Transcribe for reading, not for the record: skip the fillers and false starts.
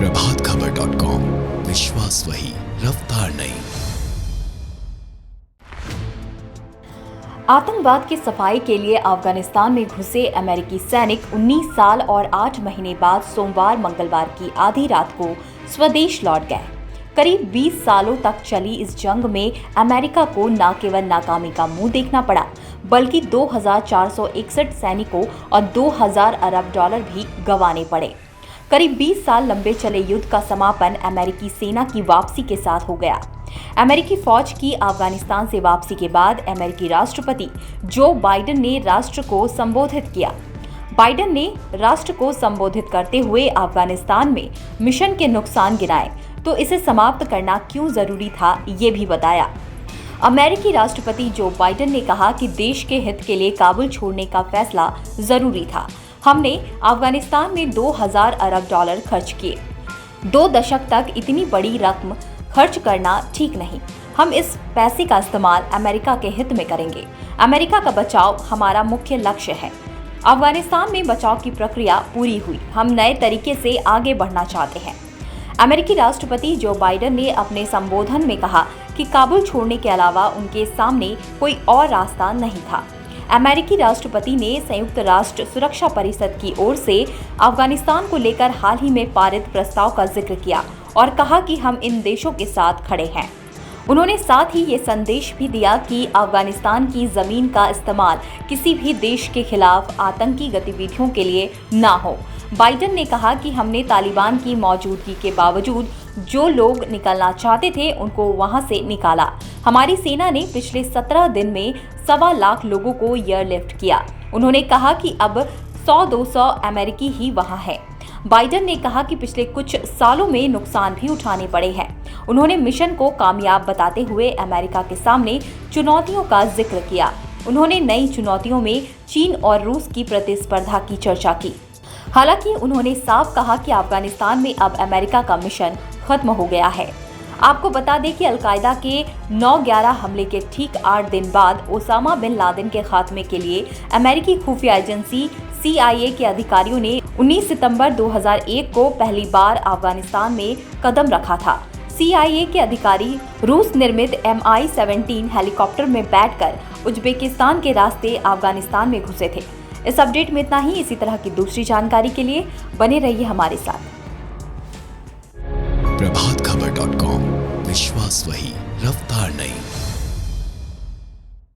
प्रभातखबर.com, विश्वास वही, रफ्तार नहीं। आतंकवाद की सफाई के लिए अफगानिस्तान में घुसे अमेरिकी सैनिक 19 साल और 8 महीने बाद सोमवार मंगलवार की आधी रात को स्वदेश लौट गए। करीब 20 सालों तक चली इस जंग में अमेरिका को न केवल नाकामी का मुंह देखना पड़ा, बल्कि 2,461 सैनिकों और 2,000 अरब डॉलर भी गंवाने पड़े। करीब 20 साल लंबे चले युद्ध का समापन अमेरिकी सेना की वापसी के साथ हो गया। अमेरिकी फौज की अफगानिस्तान से वापसी के बाद अमेरिकी राष्ट्रपति जो बाइडेन ने राष्ट्र को संबोधित किया। बाइडेन ने राष्ट्र को संबोधित करते हुए अफगानिस्तान में मिशन के नुकसान गिनाए तो इसे समाप्त करना क्यों जरूरी था, ये भी बताया। अमेरिकी राष्ट्रपति जो बाइडेन ने कहा कि देश के हित के लिए काबुल छोड़ने का फैसला जरूरी था। हमने अफगानिस्तान में 2,000 अरब डॉलर खर्च किए। 2 दशक तक इतनी बड़ी रकम खर्च करना ठीक नहीं। हम इस पैसे का इस्तेमाल अमेरिका के हित में करेंगे। अमेरिका का बचाव हमारा मुख्य लक्ष्य है। अफगानिस्तान में बचाव की प्रक्रिया पूरी हुई। हम नए तरीके से आगे बढ़ना चाहते हैं। अमेरिकी राष्ट्रपति जो बाइडेन ने अपने संबोधन में कहा कि काबुल छोड़ने के अलावा उनके सामने कोई और रास्ता नहीं था। अमेरिकी राष्ट्रपति ने संयुक्त राष्ट्र सुरक्षा परिषद की ओर से अफगानिस्तान को लेकर हाल ही में पारित प्रस्ताव का जिक्र किया और कहा कि हम इन देशों के साथ खड़े हैं। उन्होंने साथ ही ये संदेश भी दिया कि अफगानिस्तान की जमीन का इस्तेमाल किसी भी देश के खिलाफ आतंकी गतिविधियों के लिए ना हो। बाइडेन ने कहा कि हमने तालिबान की मौजूदगी के बावजूद जो लोग निकलना चाहते थे उनको वहां से निकाला। हमारी सेना ने पिछले 17 दिन में 1.25 लाख लोगों को एयरलिफ्ट किया। उन्होंने कहा कि अब 100-200 अमेरिकी ही वहां हैं। बाइडेन ने कहा कि पिछले कुछ सालों में नुकसान भी उठाने पड़े हैं। उन्होंने मिशन को कामयाब बताते हुए अमेरिका के सामने चुनौतियों का जिक्र किया। उन्होंने नई चुनौतियों में चीन और रूस की प्रतिस्पर्धा की चर्चा की। हालांकि उन्होंने साफ कहा कि अफगानिस्तान में अब अमेरिका का मिशन खत्म हो गया है। आपको बता दें कि अलकायदा के 9/11 हमले के ठीक 8 दिन बाद ओसामा बिन लादेन के खात्मे के लिए अमेरिकी खुफिया एजेंसी CIA के अधिकारियों ने 19 सितंबर 2001 को पहली बार अफगानिस्तान में कदम रखा था। CIA के अधिकारी रूस निर्मित Mi-17 हेलीकॉप्टर में बैठकर उज्बेकिस्तान के रास्ते अफगानिस्तान में घुसे थे। इस अपडेट में इतना ही। इसी तरह की दूसरी जानकारी के लिए बने रहिए हमारे साथ। प्रभातखबर.com, विश्वास वही, रफ्तार नहीं।